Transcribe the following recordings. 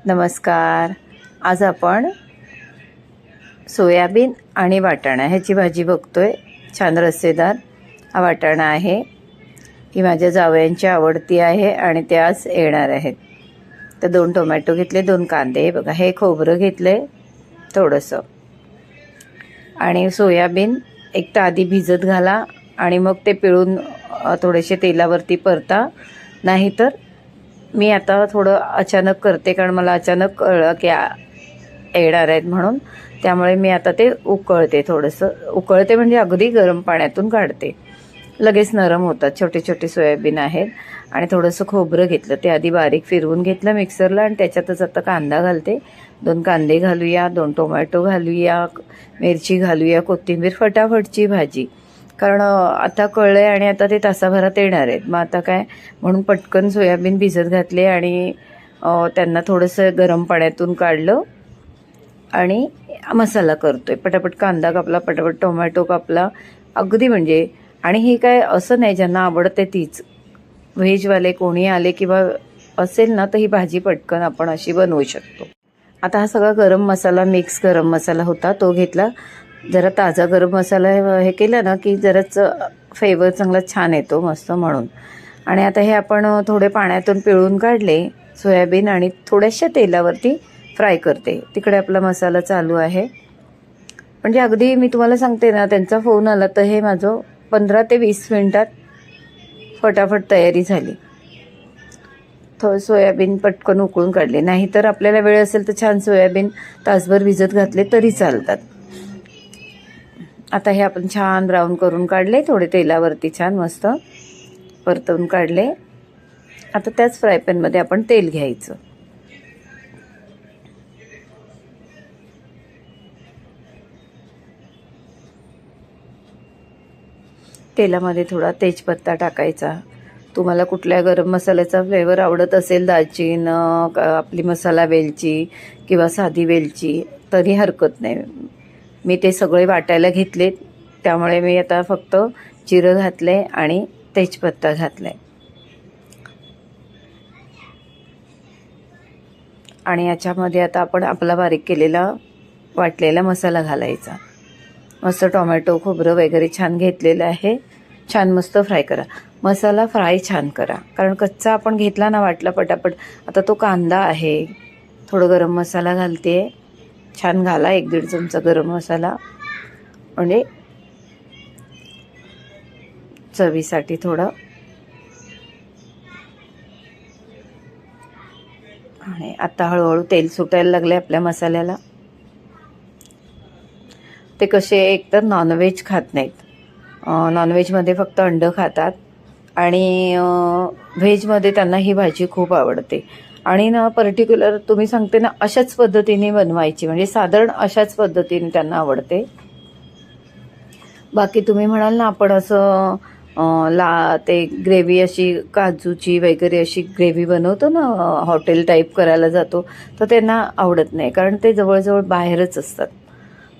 नमस्कार. आज आपण सोयाबीन आणि वाटाणा ह्याची भाजी बघतोय. छान रस्सेदार हा वाटाणा आहे. ही माझ्या जावयांची आवडती आहे आणि ते आज येणार आहेत. तर 2 टोमॅटो घेतले, 2 कांदे, बघा हे खोबरं घेतले थोडंसं, आणि सोयाबीन एक तर आधी भिजत घाला आणि मग ते पिळून थोडेसे तेलावरती परता. नाहीतर मी आता थोडं अचानक करते, कारण मला अचानक कळलं की येणार आहेत म्हणून. त्यामुळे मी आता ते उकळते, थोडंसं उकळते म्हणजे अगदी गरम पाण्यातून काढते. लगेच नरम होतात. छोटे छोटे सोयाबीन आहेत. आणि थोडंसं खोबरं घेतलं, ते आधी बारीक फिरवून घेतलं मिक्सरला, आणि त्याच्यातच आता कांदा घालते. 2 कांदे घालूया, 2 टोमॅटो घालूया, मिरची घालूया, कोथिंबीर. फटाफटची भाजी, कारण आता कळलं आहे आणि आता ते तासाभरात येणार आहेत. मग आता काय म्हणून पटकन सोयाबीन भिजत घातले आणि त्यांना थोडंसं गरम पाण्यातून काढलं आणि मसाला करतोय. पटापट कांदा कापला, पटापट टोमॅटो कापला, अगदी म्हणजे. आणि हे काय असं नाही, ज्यांना आवडते तीच, व्हेजवाले कोणी आले किंवा असेल ना, तर ही भाजी पटकन आपण अशी बनवू शकतो. आता हा सगळा गरम मसाला, मिक्स गरम मसाला होता, तो घेतला. जरा ताजा गरम मसाला हे केला ना की जराच फ्लेवर चांगला छान येतो, मस्त म्हणून. आणि आता हे आपण थोडे पाण्यातून पिळून काढले सोयाबीन आणि थोड्याशा तेलावरती फ्राय करते. तिकडे आपला मसाला चालू आहे. म्हणजे अगदी मी तुम्हाला सांगते ना, त्यांचा फोन आला तर हे माझं 15 ते 20 मिनिटात फटाफट तयारी झाली. सोयाबीन पटकन उकळून काढले. नाहीतर आपल्याला वेळ असेल तर छान सोयाबीन तासभर भिजत घातले तरी चालतात. आता हे आपण छान ब्राऊन करून काढले, थोडे तेलावरती छान मस्त परतवून काढले. आता त्याच फ्रायपॅनमध्ये आपण तेल घ्यायचं. तेलामध्ये थोडा तेजपत्ता टाकायचा. तुम्हाला कुठल्या गरम मसाल्याचा फ्लेवर आवडत असेल, दालचीन, आपली मसाला वेलची किंवा साधी वेलची, तरी हरकत नाही. मी ते सगळे वाटायला घेतलेत, त्यामुळे मी आता फक्त जिरं घातले आणि तेजपत्ता घातलाय. आणि याच्यामध्ये आता आपण आपला बारीक केलेला वाटलेला मसाला घालायचा. मस्त टोमॅटो, खोबरं वगैरे छान घेतलेलं आहे. छान मस्त फ्राय करा. मसाला फ्राय छान करा, कारण कच्चा आपण घेतला ना वाटला पटापट. आता तो कांदा आहे, थोडं गरम मसाला घालते. छान घाला, 1-1.5 चमचा गरम मसाला, म्हणजे चवीसाठी थोडं. आणि आता हळूहळू तेल सुटायला लागले आपल्या मसाल्याला. ते कसे एकतर नॉनव्हेज खात नाहीत, नॉनव्हेजमध्ये फक्त अंडं खातात, आणि व्हेजमध्ये त्यांना ही भाजी खूप आवडते. आणि ना पर्टिक्युलर तुम्ही सांगते ना, अशाच पद्धतीने बनवायची, म्हणजे साधारण अशाच पद्धतीने त्यांना आवडते. बाकी तुम्ही म्हणाल ना, आपण असं ते ग्रेव्ही अशी काजूची वगैरे अशी ग्रेव्ही बनवतो ना, हॉटेल टाईप करायला जातो, तर त्यांना आवडत नाही, कारण ते जवळजवळ बाहेरच असतात.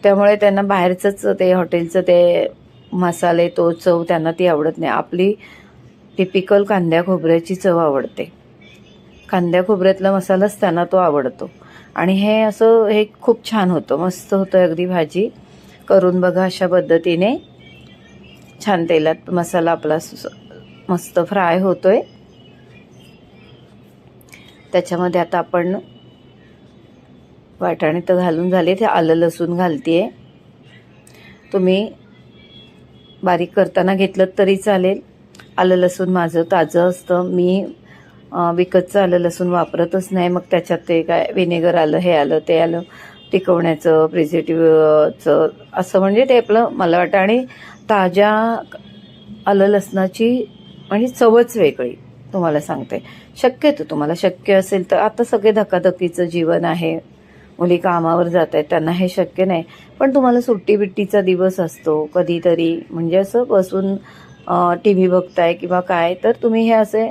त्यामुळे त्यांना बाहेरचंच ते हॉटेलचं ते मसाले, तो चव त्यांना ती आवडत नाही. आपली टिपिकल कांद्या खोबऱ्याची चव आवडते. कांद्या खोबऱ्यातला मसालाच त्यांना तो आवडतो. आणि हे असं हे खूप छान होतं, मस्त होतं अगदी. भाजी करून बघा अशा पद्धतीने. छान तेलात मसाला आपला मस्त फ्राय होतोय. त्याच्यामध्ये आता आपण वाटाणे तर घालून झाले, ते आलं लसूण घालते. तुम्ही बारीक करताना घेतलं तरी चालेल. आलं लसूण माझं ताजं असतं, मी विकतचं आलं लसूण वापरतच नाही. मग त्याच्यात ते काय विनेगर आलं, हे आलं, ते आलं, टिकवण्याचं, प्रिझर्वेटिव्हचं, असं म्हणजे ते आपलं मला वाटतं. आणि ताज्या आलं लसणाची म्हणजे चवच वेगळी, तुम्हाला सांगते. शक्यतो तुम्हाला शक्य असेल तर, आता सगळे धकाधकीचं जीवन आहे, मुली कामावर जात आहेत, त्यांना हे शक्य नाही. पण तुम्हाला सुट्टी बिट्टीचा दिवस असतो कधीतरी, म्हणजे असं बसून टी व्ही बघताय किंवा काय, तर तुम्ही हे असे,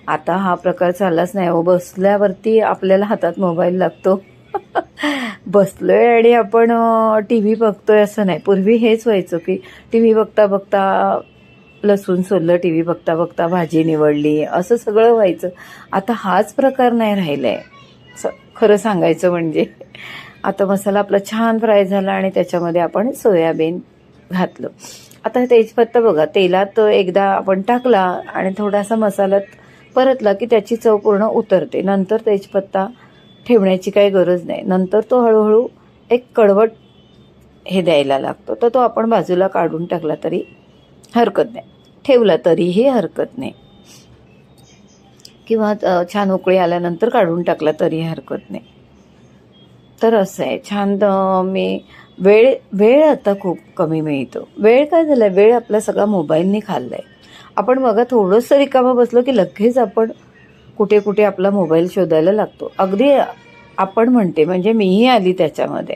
आता हा प्रकार चाललाच नाही हो, बसल्यावरती आपल्याला हातात मोबाईल लागतो. बसलोय आणि आपण टी व्ही बघतोय असं नाही. पूर्वी हेच व्हायचं की टी व्ही बघता बघता लसूण सोललं, टी व्ही बघता बघता भाजी निवडली, असं सगळं व्हायचं. आता हाच प्रकार नाही राहिला आहे. खरं सांगायचं म्हणजे. आता मसाला आपला छान फ्राय झाला आणि त्याच्यामध्ये आपण सोयाबीन घातलं. आता तेजपत्ता बघा, तेलात एकदा आपण टाकला आणि थोडासा मसाल्यात परतला की त्याची चव पूर्ण उतरते. नंतर तेजपत्ता ठेवण्याची काही गरज नाही. नंतर तो हळूहळू एक कडवट हे द्यायला लागतो. तर तो आपण बाजूला काढून टाकला तरी हरकत नाही, ठेवला तरीही हरकत नाही, किंवा छान उकळी आल्यानंतर काढून टाकला तरी हरकत नाही. तर असं आहे छान. मी वेळ आता खूप कमी मिळतो. वेळ काय झाला, वेळ आपला सगळा मोबाईलने खाल्ला आहे. आपण बघा थोडंसं रिकामं बसलो की लगेच आपण कुठे कुठे आपला मोबाईल शोधायला लागतो. अगदी आपण म्हणते म्हणजे मीही आली त्याच्यामध्ये.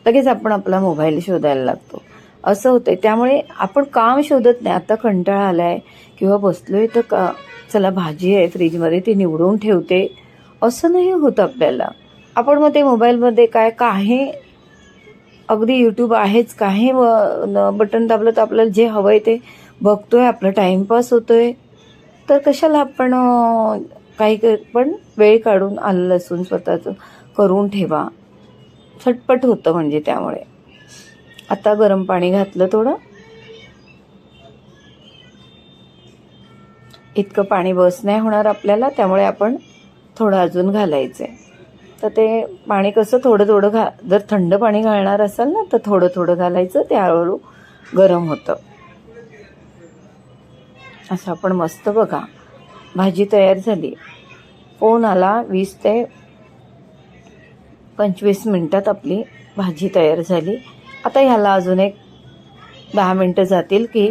लगेच आपण आपला मोबाईल शोधायला लागतो, असं होतं. त्यामुळे आपण काम शोधत नाही. आता कंटाळा आला आहे किंवा बसलो आहे तर चला भाजी आहे फ्रीजमध्ये ती निवडून ठेवते, असं नाही होत आपल्याला. आपण मग ते मोबाईलमध्ये काही अगदी यूट्यूब आहेच, काही बटन दाबलं तर आपल्याला जे हवं आहे ते बघतोय, आपला टाईमपास होतोय. तर कशाला आपण पण वेळ काढून आलं लसूण स्वतःचं करून ठेवा, झटपट होतं म्हणजे. त्यामुळे आता गरम पाणी घातलं थोडं, इतकं पाणी बस नाही होणार आपल्याला, त्यामुळे आपण थोडं अजून घालायचं आहे. तर ते पाणी कसं थोडं थोडं जर थंड पाणी घालणार असाल ना तर थोडं थोडं घालायचं, ते हळूहळू गरम होतं. असं आपण मस्त बघा भाजी तयार झाली. फोन आला 20 ते 25 मिनटात आपली भाजी तयार झाली. आता ह्याला अजून एक 10 मिनटं जातील की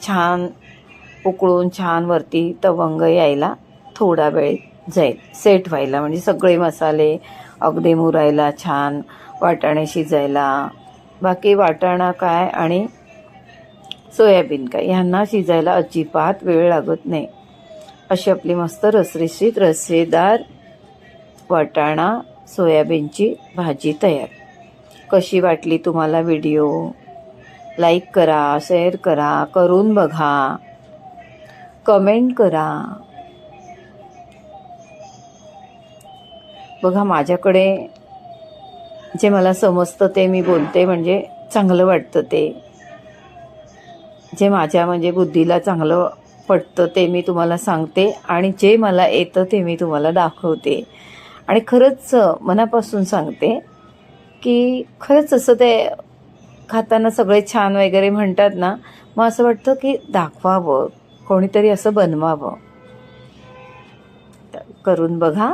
छान उकळून छान वरती तवंग यायला थोडा वेळ जाईल, सेट व्हायला, म्हणजे सगळे मसाले अगदी मुरायला, छान वाटाणे शिजायला. बाकी वाटाणा काय आणि सोयाबीन काय ह्यांना शिजायला अजिबात वेळ लागत नाही. अशी आपली मस्त रसरशीत रस्सेदार वाटाणा सोयाबीनची भाजी तयार. कशी वाटली तुम्हाला व्हिडिओ? लाईक करा, शेअर करा, करून बघा, कमेंट करा. बघा माझ्याकडे जे मला समजतं ते मी बोलते, म्हणजे चांगलं वाटतं ते, जे माझ्या म्हणजे बुद्धीला चांगलं पटतं ते मी तुम्हाला सांगते, आणि जे मला येतं ते मी तुम्हाला दाखवते. आणि खरंच मनापासून सांगते की खरंच असं ते खाताना सगळे छान वगैरे म्हणतात ना, मग असं वाटतं की दाखवावं, कोणीतरी असं बनवावं. करून बघा,